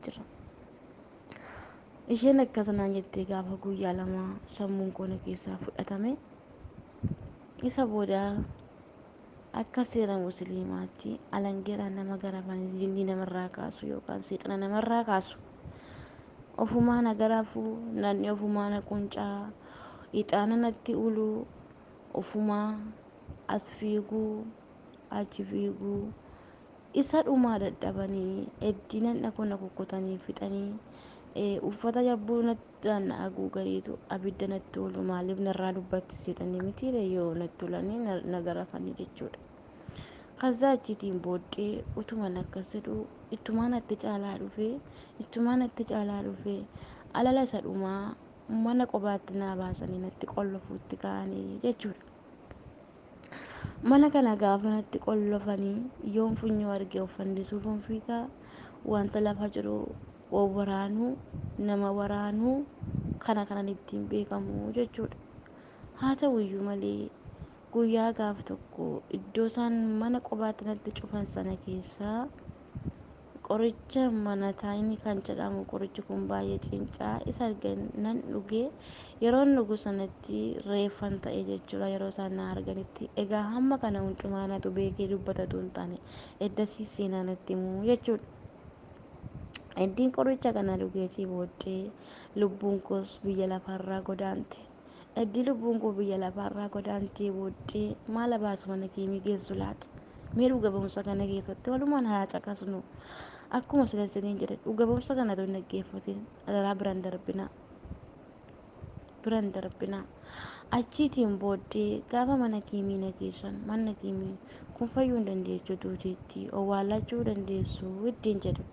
jira. Isheen akkasanaan jettee gaafa guyyaa lama sammuun koo na keessaa fudhatame isa booda akka seera musliimaatti alangeedhaan nama garafanii jinnii namarraa kaasu yookaan seexana namarraa kaasu ofumaa na garafuu nanni ofumaa na quncaa ixaana natti uluu ofumaa as fiiguu achi fiiguu isa dhumaa dadhabanii eddinan dhaquna kukkutanii fixanii uffata jabbuu natti haguugariitu abidda natti olu maaliif narraa dubbatti seexanii mitiire yoo natti ulanii na garafanii jechuudha. Kaza achiitiin booddee utuman akkas jedhu ittumaan natti caalaa dhufee alala isa dhumaa mana qobaatti naa baasanii natti qollofuutti ka'anii jechuudha. Mana kana gaafa natti qollofanii yoon funyoo argee of fannisuuf fiigaa wanta lafa jiru waraanuu nama waraanuu kanan ittiin beekamu jechuudha. Haa ta'uyyuu malee guyyaa gaaf tokko iddoo isaan mana qobaatti natti cufan sana keessaa qoricha manataayini kan jedhamu qorichi kun baay'ee cincaa isa arganan dhugee yeroo dhugu sanatti reeffan ta'e jechuudha. Yeroo isaan na arganitti egaa hamma kana hundumaanatu beekee dubbatatu hin taane eddasii seenaa natti himuu jechuudha. Eddiin qoricha kana dhugeetii booddee lubbuun koos biyya lafarraa godaante. Eddii lubbuun koo biyya lafarraa godaantee booddee maal baasu mana keemii geessu laata? Mee dhuga ba'umsa kana keessatti walumaan haa caqasnu. Akkuma silasiin jedhe dhuga ba'umsa kana tun dhaggeeffatiin adaraa biraan darbinaa. Achiitiin booddee gaafa mana keemii na geessan mana keemii kun fayyuu hin dandeessu duuteetti owwaallachuu dandeessu ittiin jedhu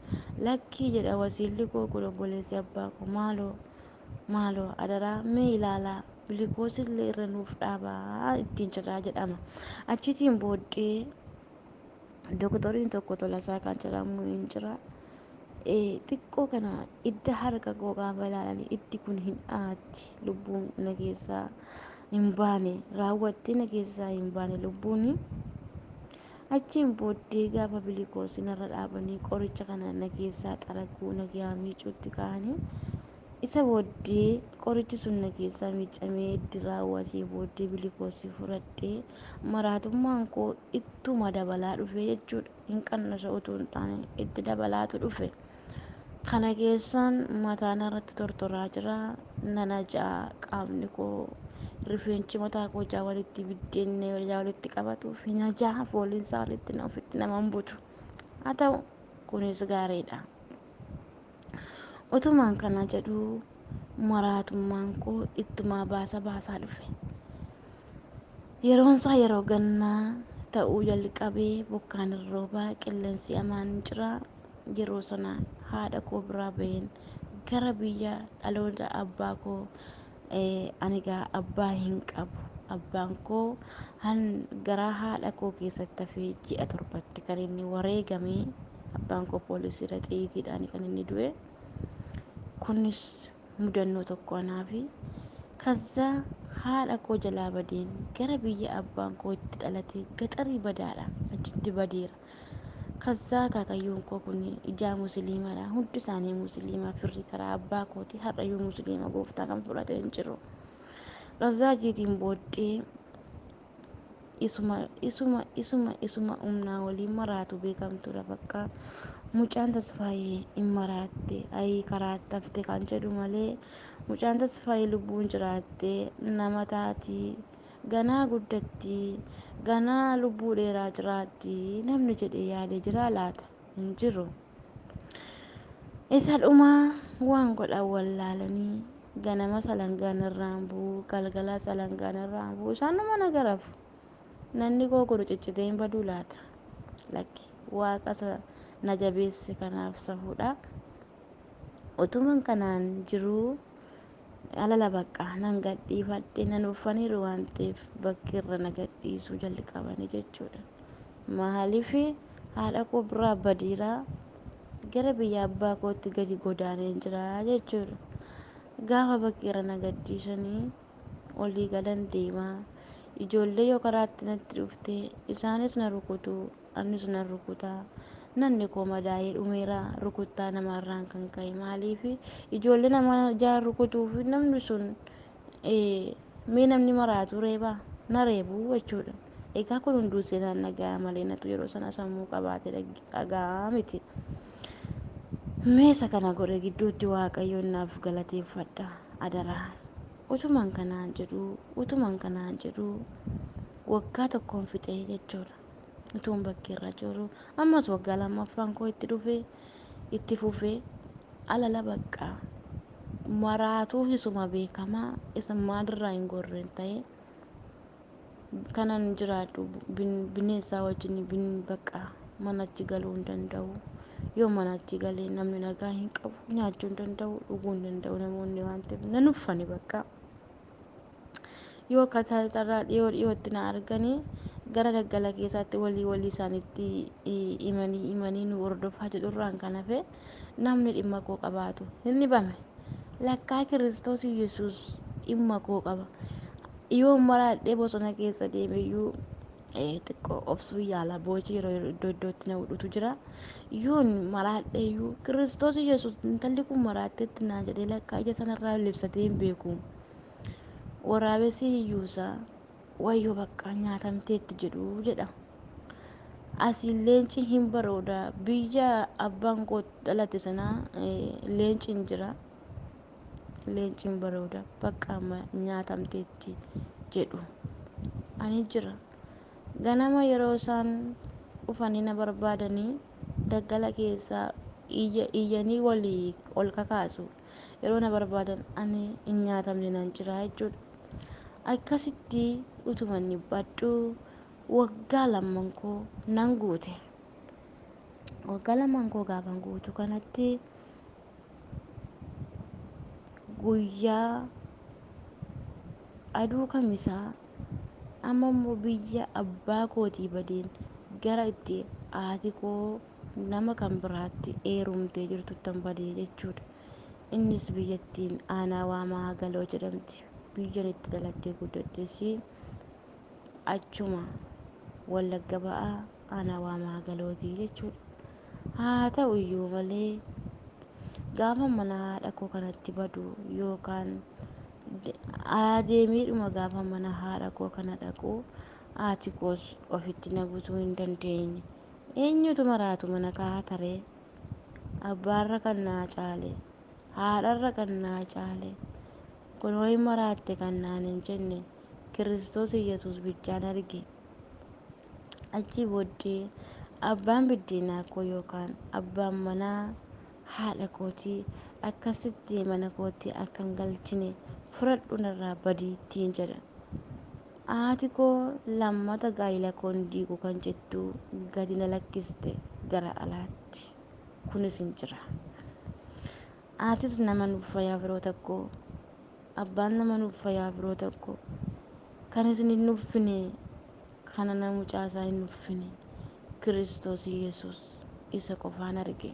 lakkii jedha wasiilli koo kun obboleessi abbaa koo maaloo adaraa mee ilaalaa bilikoosiillee irra nuuf dhaabaa ittiin jedhama. Achiitiin booddee doktoriin tokko Tolasaa kan jedhamu hin jira. Xiqqoo kana idda harka koo gaafa ilaalanii iddi kun hin aatti lubbuun na keessaa hin baane raawwattee na keessaa hin baane lubbuun. Achiin booddee gaafa bilikoosiin irra dhaabanii qoricha kana na keessaa xaraguu na miicuutti ka'anii isa booddee qorichi sun na keessaa miicamee itti raawwatee booddee bilikoosii fudhadhee maraatummaan koo ittuma dabalaa dhufe jechuudha. Hin qannasa utuu hin taane itti dabalaatu dhufe. Kana keessaan mataan irratti tortoraa jira nana ja'a qaamni koo rifeenchi mataa koo jaa walitti biddeenni jaa walitti qabatuuf na ja'a fooliin isaa walitti na ofitti nama hambutu. Haa ta'u kunis gaariidha. Utumaan kana jedhu maraatummaan koo ittuma baasaa dhufe. Yeroon isaa yeroo gannaa ta'uu jalqabee bokkaan roobaa qilleensi hamaan jira. Yeroo sana haadha koo biraa baheen gara biyya dhaloota abbaa koo anigaa abbaa hin qabu. Abbaan koo gara haadha koo keessatti hafee ji'a torbatti kan inni wareegame. Abbaan koo poolisiidha xiyyiitiidhaan kan inni du'e. Kunis mudannoo tokko anaafi kaza haadha koo jalaa badeen gara biyya abbaan koo itti dhalate gaxarii badaadha achitti badeera. Kaza kaakayyuun koo kun ijaa musliimaadha hundi isaanii musliima firri karaa abbaa kooti har'ayyuu musliima gooftaa kan fudhatee hin jiru. Kaza achiitiin booddee isuma humnaa waliin maraatu beekamtuudha bakka mucaan tasfaayee hin maraatte ayii karaatti hafte kan jedhu malee mucaan tasfaayee lubbuun jiraatte nama taati ganaa guddatti ganaa lubbuu dheeraa jiraatti namni jedhee yaadee jira laata hin jiru. Isa dhumaa waan godhan wallaalanii ganama salangaan irraan bu'u galgala salangaan irraan bu'u isaan nama na garafu. Nanni koo godhu ciccitee hin baduu laata lakki waaqa na jabeesse kanaaf safuudha. Utuman kanaan jiruu alala baqqaa nan gadhiifadhe nan uffaniiru waan ta'eef bakki irra na gadhiisuu jalqabanii jechuudha. Maaliif haadha koo biraa badiiraa gara biyya abbaa kootti gadi godaanee jira jechuudha. Gaafa bakki irra na gadhiisanii olii galan deemaa. Ijoollee yoo karaatti natti dhufte isaanis na rukutu anis na rukuta namni koo madaa'ee dhumeera rukuttaa namarraan kan ka'e maaliif ijoollee nama jaan rukutuuf namni sun mee namni maraatu reebaa na reebuu jechuudha. Egaa kun hunduu seenaan nagaa malee natu yeroo sana sammuu qabaate dhagaa miti. Meesa kana godhe gidduutti waaqayyoon naaf galateeffadha adaraa. Utuman kanaan jedhu waggaa tokkoon fixee jechuudha. Utuun bakkeerra jiru ammas waggaa lammaffaan koo itti fufee alala baqqaa maraatuu isuma beekamaa isa maalirraa hin gorreen ta'e kanan jiraadhu bineensaa wajjin baqqaa manatti galuu hin danda'u. Yoo manatti galee namni nagaa hin qabu nyaachuu hin danda'u dhuguu hin danda'u namoonni waan ta'eef nan uffani bakka. Yoo kataa dhiyootti na arganii gara daggala keessatti walii isaaniitti himanii nu hordofaa jedhurraan kan hafe namni dhimma koo qabaatu hin dhibame. Lakkaa Kiristoos Yesuus dhimma koo qaba. Yoo maraadhee bosona keessa deemeyyuu xiqqoo obsuu yaala boojii yeroo iddoo iddootti na hudhutu jira. Yoon maraadheeyyuu Kiristoos Yesuus intalli kun maraatteetti naa jedhee lakkaa ija sanarraa libsatee hin beeku. Waraabessi hiyyuusaa wayyoo bakka nyaatamteetti jedhu jedha. Asiin leenci hin barooda biyya abbaan koo dhalate sanaa leenciin jira. Leenciin barooda bakka nyaatamteetti jedhu. Ani jira. Ganama yeroo isaan dhufanii na barbaadanii daggala keessaa iyyanii walii ol kakaasu. Yeroo na barbaadan ani hin nyaatamne nan jira jechuudha. Akkasitti utuma inni badhu waggaa lamman koo nan guute. Waggaa lamman koo gaafan guutu kanatti guyyaa aduu kamisaa amma immoo biyya abbaa kootii badeen gara itti haati koo nama kan biraatti heerumtee jirtuttan badee jechuudha. Innis biyyattiin aanaa waamaa galoo jedhamti. Biyyan itti dalagdee guddadheessi achuma wallagga ba'aa aanaa waamaa galootii jechuudha. Haa ta'u iyyuu malee gaafa mana haadha koo kanatti badu yookaan adeemiidhuma gaafa mana haadha koo kana dhaqu haati koos ofitti na butuu hin dandeenye. Eenyutu maraatu mana kaataree abbaarra kan naa caale haadharra kan naa caale kun wayi maraatte kan naan hin jenne Kiristoos Yesuus bichaan arge. Achi booddee abbaan biddeenaa koo yookaan abbaan manaa haadha kootii akkasitti mana kootti akkan galchine fudhadhu narraa badii ittiin jedha. Haati koo lammata gaa'ila koon diigu kan jettu gadi na lakkiste gara alaatti. Kunis hin jira. Haatis nama nuuffayaa biroo tokko abbaan nama nuuffayaa biroo tokko kan isin hin nuffine kana namu caasaa hin nuffine Kiristoos Yesuus isa qofaan arge.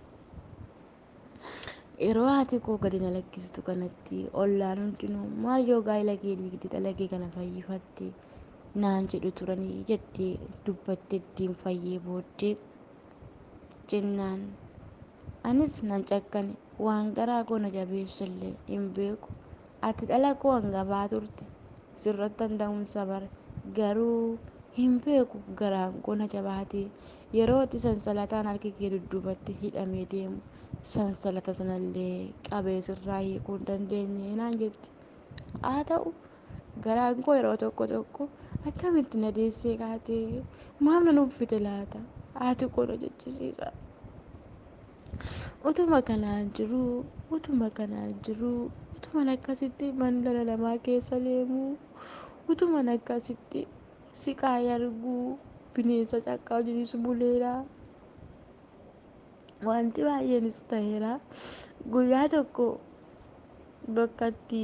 Yeroo haati koo gadi na lakkistu kanatti ollaan hundinuu maal yoo gaa'ila kee diigde dhala kee kana fayyifatte naan jedhu turanii jettee dubbatte ittiin fayyee booddee jennaan anis nan cakkane waan garaa koo na jabeessallee hin beeku. Ati dhala koo hangafaa turte sirratti handa'umsa bara garuu hin beeku garaan koo na jabaatee yeroo itti sansalataan harki kee dudduubatti hidhamee deemu sansalata sanallee qabee sirraa hiikuu hin dandeenye naan jetti. Haa ta'u garaan koo yeroo tokko akkamitti na deessee kaatee maaf na nuffite laata haati koo na jechisiisa. Utuma kanaan jiru utuman akkasitti mandala namaa keessa deemuu utuman akkasitti siqaa arguu bineensa cakkaa wajjinis buleera. Wanti baay'eenis ta'eera. Guyyaa tokko bakka itti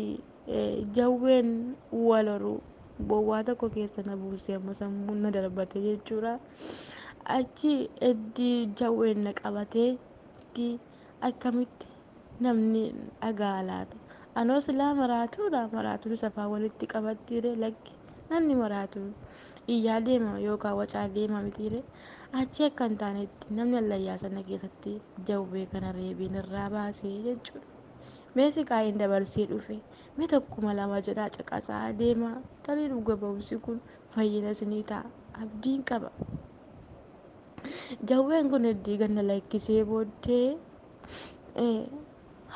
jawween wal horu bowwaa tokko keessa na buusee amma sammuun na darbate jechuudha. Achi iddii jawween na qabatee akkamitti namni dhagaa laata. Anoo silaa maraatuun safaa walitti qabattiire lakki namni maraatu iyyaa deema yookaan wacaa deema mitiire achi akka hin taanetti namni allayyaa sana keessatti jawwee kana reebiin irraa baasee jechuudha. Meesi qaayin dabarsee dhufe mee tokkuma lama jedhaa caqasaa adeema tarii dhuga ba'umsi kun fayyina isinii ta'a abdiin qaba. Jawween kun heddii ganna lakkisee booddee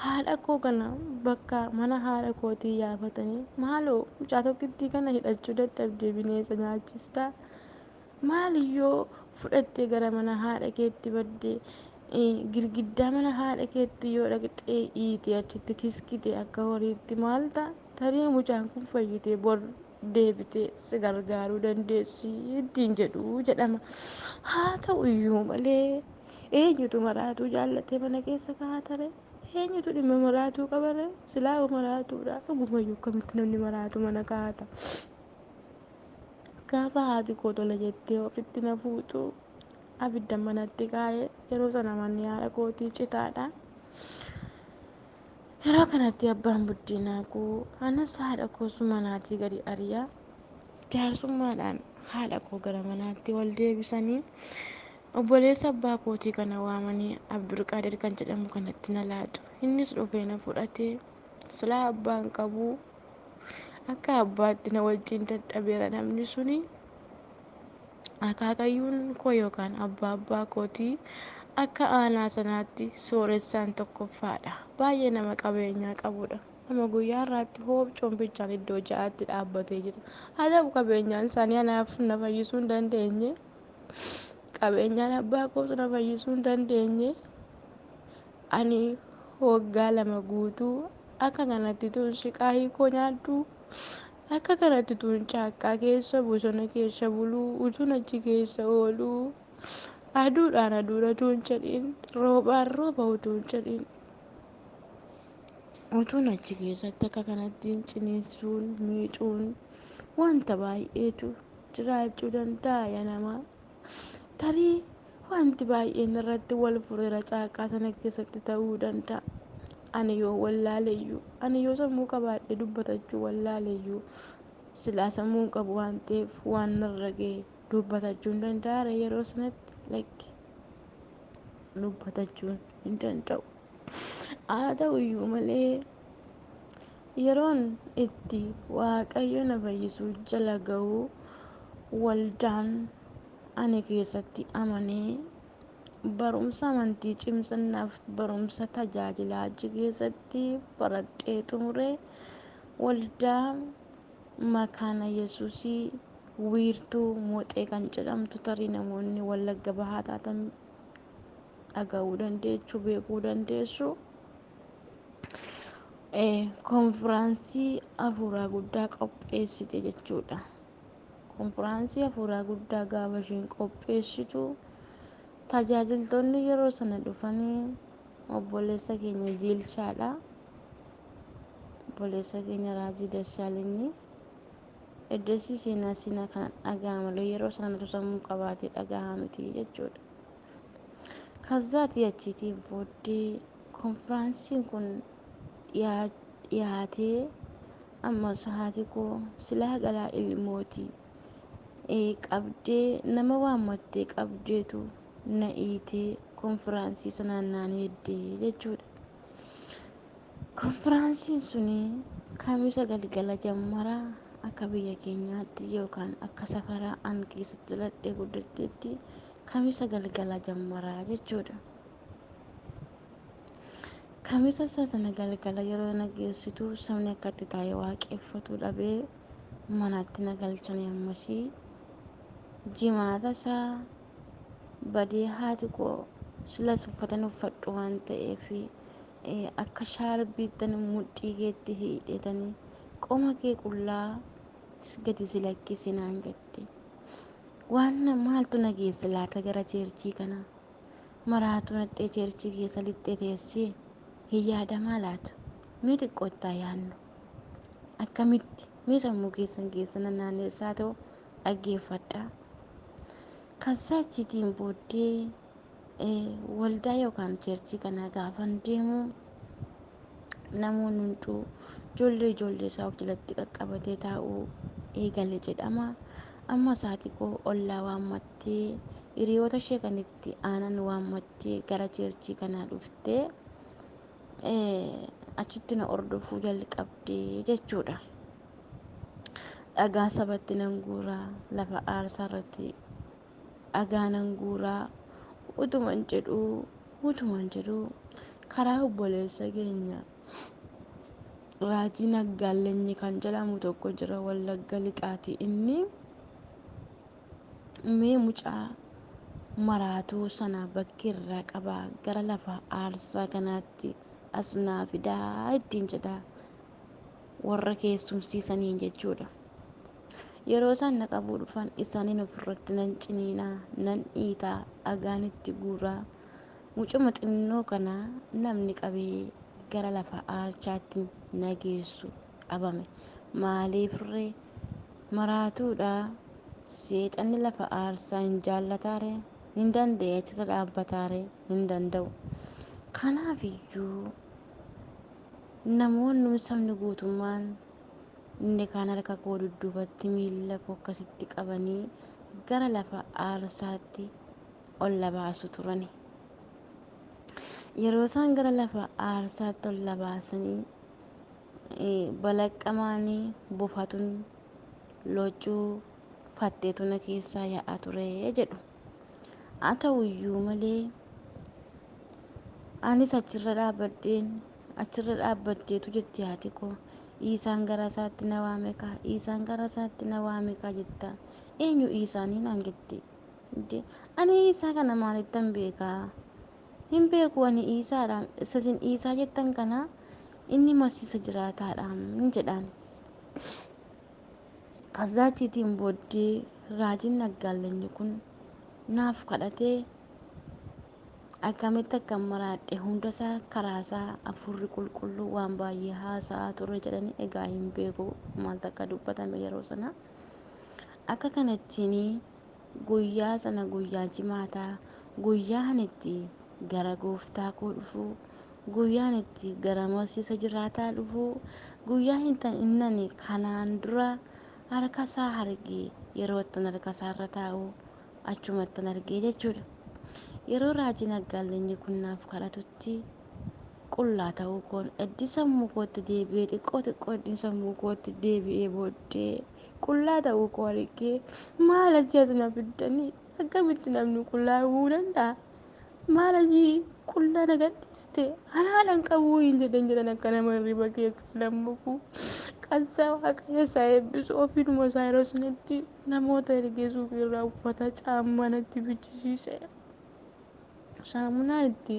haadha koo kana bakka mana haadha kootii yaafatanii maaloo mucaa tokkittii kana hidhachuu dadhabdee bineensa nyaachistaa maaliyyoo fudhattee gara mana haadha keetti baddee girgiddaa mana haadha keetti yoo dhaqxee dhiitee achitti kiskite akka horiitti maal ta'a tarii mucaan kun fayyitee bor deebitee si gargaaruu dandeessi ittiin jedhu jedhama. Haa ta'u iyyuu malee eenyutu maraatuu jaallatee mana keessa kaa'atare eenyutu dhimma maraatuu qabare silaa maraatuudha dhugumayyuu akkamitti namni maraatu mana kaa'ata. Gaafa haati koo tola jettee ofitti na fuutu abidda manatti kaa'ee yeroo sana manni haadha kootii citaadha. Yeroo kanatti abbaan buddeenaa koo anas haadha koo manaatii gadi ari'a. Jaarsummaadhaan haadha koo gara manaatti wal deebisanii obboleessa abbaa kootii kana waamanii Abdulqaadir kan jedhamu kanatti na laatu. Innis dhufee na fudhatee silaa abbaan qabu akka abbaatti na wajjin dadhabeera namni suni. Akaakayyuun koo yookaan abbaa kootii akka aanaa sanaatti sooressaan tokkoffaadha. Baay'ee nama qabeenyaa qabudha. Nama guyyaa irraatti hoobcoon bichaan iddoo ja'aatti dhaabbatee jira. Haa ta'u qabeenyaan isaanii anaaf na fayyisuu hin dandeenye. Qabeenyaan abbaa koos na fayyisuu hin dandeenye. Ani waggaa 2 guutuu akka kanatti tun shiqaayii koo nyaaddu. Akka kanatti tun caakkaa keessa bosona keessa buluu utuun achi keessa ooluu aduudhaan aduudha tun jedhiin roobaan rooba utuun jedhiin utuun achi keessatti akka kanatti ciniinsuun miidhuun wanta baay'eetu jiraachuu danda'a yaa namaa. Tarii wanti baay'een irratti wal fureera caakkaa sana keessatti ta'uu danda'a. Ani yoo wallaaleyyuu ani yoo sammuu qabaadhe dubbatachuu wallaaleyyuu silaa sammuu qabu waan ta'eef waan narra ga'e dubbatachuu hin danda'a yeroo sanatti lakki dubbatachuu hin danda'u. Haa ta'u iyyuu malee yeroon itti waaqayyo na fayyisuu jala ga'u waldaan ani keessatti amanee barumsa amantii cimsannaaf barumsa tajaajilaa achi keessatti baradhee xumure waldaa makaana yesuusii wiirtuu mooxee kan jedhamtu tarii namoonni wallagga bahaa taatan dhaga'uu dandeessu beekuu dandeessu. Konfiraansii hafuuraa guddaa qopheessite jechuudha. Konfiraansii hafuuraa guddaa gaafa isheen qopheessitu tajaajiltoonni yeroo sana dhufanii obboleessa keenya Jiilshaadha. Obboleessa keenya Raajii Dassaalenyi eddasii seenaa seenaa kana dhagaa malee yeroo sana natu sammuu qabaatee dhagaa miti jechuudha. Kazzaatii achiitiin booddee konfiraansiin kun dhiyaatee ammas haati koo silaa garaa ilmootii qabdee nama waammattee qabdeetu na hiitee konfiraansii sanaan naan heddee jechuudha. Konfiraansiin suni kamisa galgala jammaraa akka biyya keenyaatti yookaan akka safaraa an keessatti dhaladhee guddatteetti kamisa galgala jammaraa jechuudha. Kamisa sana galgala yeroo nageessitu sabni akkatti taa'ee waaqeffatu dhabee manatti na galchanii ammasii jimaata isaa badee haati koo silas uffatan uffadhu waan ta'eef akka shaarbiittani mudhii keetti hidhetanii qoma kee qullaa gadi si lakkisi naan jette. Waan maaltu na geesse laata gara cheerchii kana maraatu nadhee cheerchii keessa lixxee teessee hin yaadamaa laata mee xiqqoottaa yaannu akkamitti mee sammuu keessan naannessaa ta'u dhaggeeffadhaa. Kassaachitiin booddee waldaa yookaan cheerchii kana gaafan deemu namoonni hunduu ijoollee isaa of jalatti qaqqabatee taa'uu eegale jedhama. Amma haati koo ollaa waammattee hiriyoota ishee kan itti aanan waammattee gara cheerchii kanaa dhuftee achitti na ordofuu jalqabdee jechuudha. Dhagaa sabatti nan guuraa, lafa aarsaa irratti dhagaa nan guuraa, utuman jedhuu karaa obboleessa keenya Raajii Naggaallenyi kan jedhamu tokko jira Wallagga Lixaati. Inni mee mucaa maraatuu sana bakki irraa qabaa gara lafa aarsaa kanaatti as naa fidaa ittiin jedha warra keessumsiisaniin jechuudha. Yeroo isaan na qabuu dhufan isaaniin ofirratti nan ciniinaa, nan dhiitaa, dhagaan itti guuraa. Mucuma xinnoo kana namni qabee gara lafa aarsaatti na geessu dhabame. Maaliif ree maraatuudha seexanni lafa aarsaa hin jaallataare hin danda'e achirra dhaabbataare hin danda'u. Kanaafiyyuu namoonni sabni guutummaan inni kaan harka koo dudduubatti miila koo akkasitti qabanii gara lafa aarsaatti ol baasu turani. Yeroo isaan gara lafa aarsaatti ol baasanii balaqqamaanii bofatuun loccuu fatteetuna keessaa yaa'aa ture jedhu. Haa ta'uyyuu malee anis achirra dhaabbatteetu jetti haati koo. Isaan gara isaatti na waame kaa, isaan gara isaatti na waame kaa jetta. Eenyu isaanii naan jetti. Ani isaa kana maalittan beekaa? Hin beeku ani isaadha. Isin isaa jettan kana inni barsiisa jiraataadha jedhaan. Kazaachiitiin booddee Raajiin Naggaallenyi kun naaf kadhatee akkamitti akkan maraadhe hundasaa karaasaa afurri qulqulluu waan baay'ee haasa'aa ture jedhanii egaa hin beeku maaltu akka dubbatame yeroo sana. Akka kanattiin guyyaa sana guyyaa jimaataa, guyyaan itti gara gooftaa koo dhufu, guyyaan itti gara barsiisa jiraataa dhufu, guyyaan inni kanaan dura harka isaa argee yeroo ittiin harka isaa irra taa'u achumatti argee jechuudha. Yeroo Raajii Naggaallenyi kun naaf kadhatutti qullaa ta'uu koon eddi sammuu kootti deebi'ee xiqqoo eddi sammuu kootti deebi'ee booddee qullaa ta'uu koo argee maal ajjees na fiddanii akkamitti namni qullaa ta'uu danda'a? Maal ajii qullaa na gadhiiste haalaan qabuu hin jedhan akka nama hirriba keessa lammuku. Qasaa waaqayyo isaa eebbisu ofiinuma isaa yeroo sanatti namoota ergee suuqii irraa uffata caammaa natti bichisiise. Saamunaa itti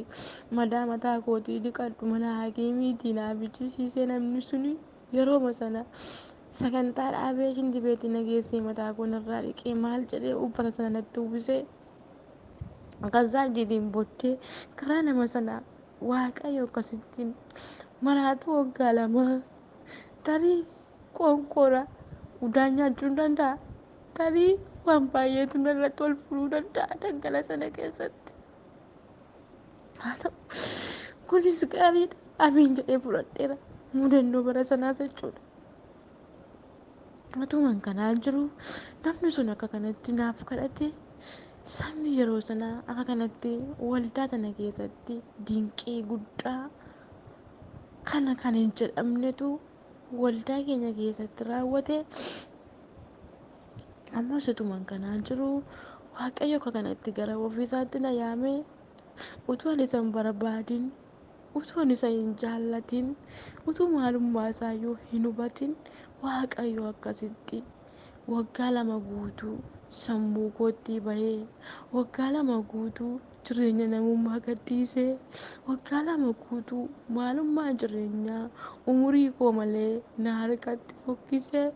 madaa mataa kootii dhiqadhu mana hakiimiitii naa bichisiise namni suni yerooma sana sagantaa dhaabee shindi beetii nageessee mataa koon irraa dhiqee maal jedhee uffata sana natti uwwisee. Kazaa jedhiin booddee karaa nama sana waaqayyo akkasittiin maraatuu waggaa lamaa tarii qoonqora udaan nyaachuu hin danda'a. Tarii waan baay'eetu narratti ol fudhuu danda'a daggala sana keessatti. Haa ta'u kunis gaariidha. Amiin jedhee fudhadheera mudannoo bara sanaas jechuudha. Otumaan kanaan jiru namni sun akka kanatti naaf kadhate sabni yeroo sanaa akka kanatti waldaa sana keessatti dinqii guddaa kana kan hin jedhamnetu waldaa keenya keessatti raawwate. Ammas otumaan kanaan jiru waaqayyo akka kanatti gara ofiisaatti na yaame. Utuu ani isa hin barbaadin, utuu ani isa hin jaallatin, utuu maalummaa isaayyuu hin hubatin waaqayyo akkasitti waggaa lama guutuu sammuu kootti bahee, waggaa lama guutuu jireenya namummaa gadhiisee, waggaa lama guutuu maalummaa jireenyaa umurii koo malee na harkatti fokkisee,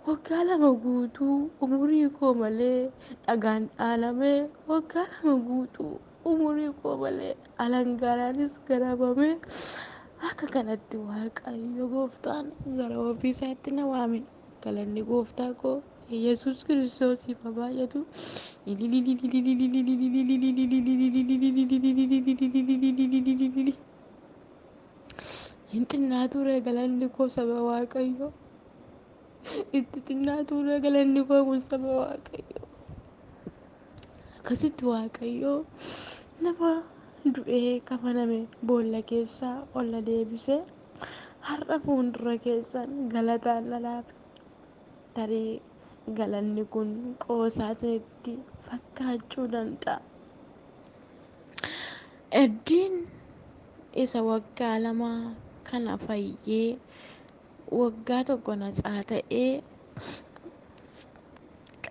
waggaa lama guutuu umurii koo malee dhagaan dhaalamee, waggaa lama guutuu umurii koo malee alangaadhaanis garabame. Akka kanatti waaqayyo gooftaan gara ofiisaatti na waame. Galanni gooftaa koo Yesuus Kiristoosiif haa baay'atu. Hin xinnaatu galanni koo saba waaqayyo. Itti xinnaatu galanni koo kun saba waaqayyo. akkasitti waaqayyoo nama du'ee kafaname boolla keessaa ol deebisee har'a fuuldura keessan galataan lalaaf tarii galanni kun qoosaa isinitti fakkaachuu danda'a. Eddiin isa waggaa lama kana fayyee waggaa tokko natsaa ta'ee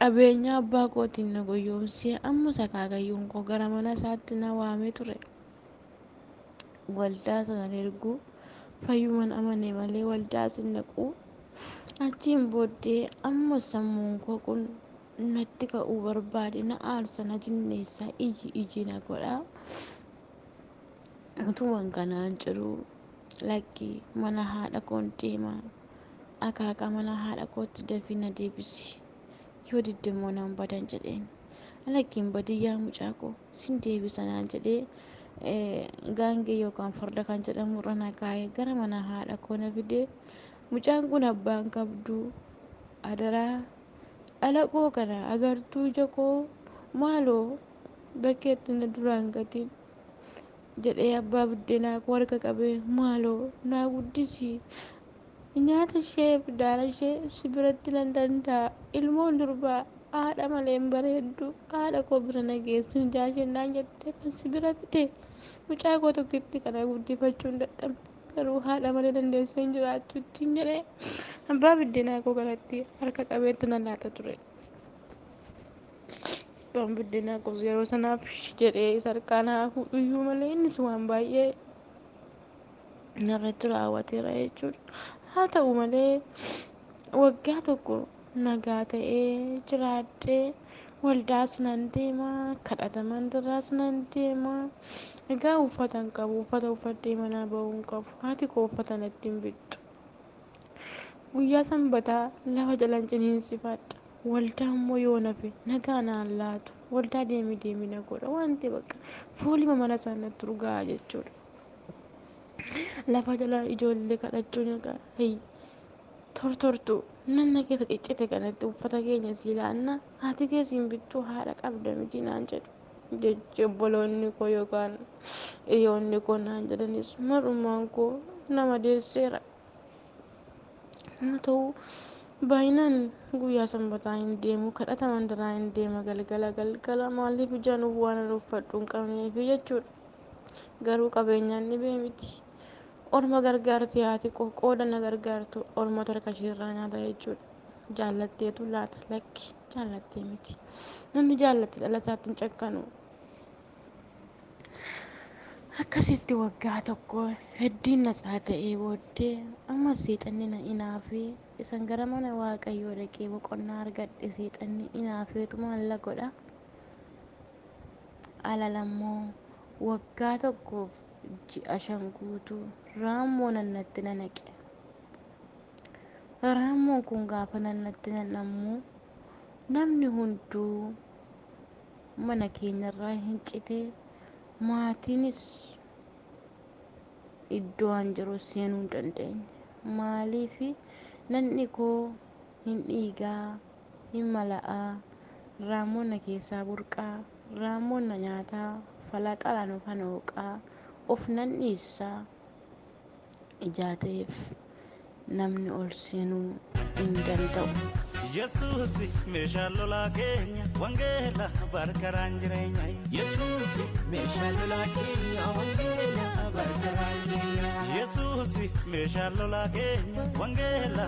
qabeenya abbaa kootiin na goyoomsee amma sakaakayyuun koo gara mana isaatti na waamee ture. Waldaa sana erguu fayyuman amane malee waldaa sin naquu achiin booddee amma sammuun koo kun natti ka'uu barbaade na aarsa na jinneessa iji na godha. Utuman kanaan jiru lakki mana haadha koon deema akaakaa mana haadha kootti dafii na deebisi yoo didde immoo nan badan jedheen lakkiin badiyyaa mucaa koo sin deebisa naan jedhee gaangee yookaan farda kan jedhamu irra na kaa'ee gara mana haadha koo na fidee mucaan kun abbaan qabdu adaraa dhala koo kana agartuu ija koo maaloo bakkeetti na duraan gatiin jedhee abbaa buddeenaa koo harka qabee maaloo naa guddisi nyaata ishee daara ishee si biratti nan danda'a ilmoon durbaa haadha malee hin bareeddu haadha koo bira na geessin jaashennaan jettee kan si bira fide mucaa koo tokkitti kana guddifachuu hin dadhabne garuu haadha malee dandeessee hin jiraattu ittiin jedhee abbaa buddeenaa koo kanatti harka qabeetti nan laata ture. Abbaan buddeenaa koo yeroo sanaaf jedhee isa harkaa naa fuudhuyyuu malee innis waan baay'ee narratti raawwateera jechuudha. Haa ta'u malee waggaa tokko nagaa ta'ee jiraadhee waldaas nan deema kadhata mandiraas nan deema egaa uffata hin qabu uffata uffadhee manaa bahuu hin qabu haati koo uffata natti hin bittu guyyaa sanbataa lafa jalan ciniinsifadha waldaa immoo yoo nafe nagaa naan laatu waldaa deemi na godha wanti bakka fuulima mana isaa natti urgaa jechuudha. Lafa jala ijoollee kadhachuun egaa tortortu nanna keessa ciccite kanatti uffata keenya sii laanna haati keessiin bittuu haadha qabda miti naan jedhu jejjebboloonni koo yookaan hiriyoonni koo naan jedhanis mar'ummaan koo nama deesseera. Haa ta'u baay'inaan guyyaa sanbataa hin deemu kadhata mandaraa hin deema galgala maaliif ijaan waan uffadhu hin qabneef jechuudha. Garuu qabeenyaan ni bee miti. Orma gargaarti haati koo qooda na gargaartu ormatu harka isheerraa nyaata jechuudha. Jaallatteetu laata lakki jaallattee miti. Namni jaallatte dhala isaatti hin cakkanu. Akkasitti waggaa tokko heddiin natsaa ta'ee booddee amma seexanni na inaafee isan gara mana waaqayyoo dhaqee boqonnaa argadhe seexanni inaafeetu maalla godha. Alalammoo waggaa tokkoof ji'a 5 guutuu raammoo nannatti nanaqe. Raammoon kun gaafa nannatti nanammoo namni hunduu mana keenyarraa hin cite maatiinis iddoo an jiru seenuu hin dandeenye. Maaliif nanni koo hin dhiigaa hin mala'aa raammoon na keessaa burqaa raammoon na nyaataa falaxalaan of hanooqaa of nan dhiissaa ijaa ta'eef namni ol seenuu hin danda'u. Yesuus meeshaa lolaa keenya wangeela barkaraan jireenya. Yesuus meeshaa lolaa keenya wangeela barkaraan jireenya. Yesuus meeshaa lolaa keenya wangeela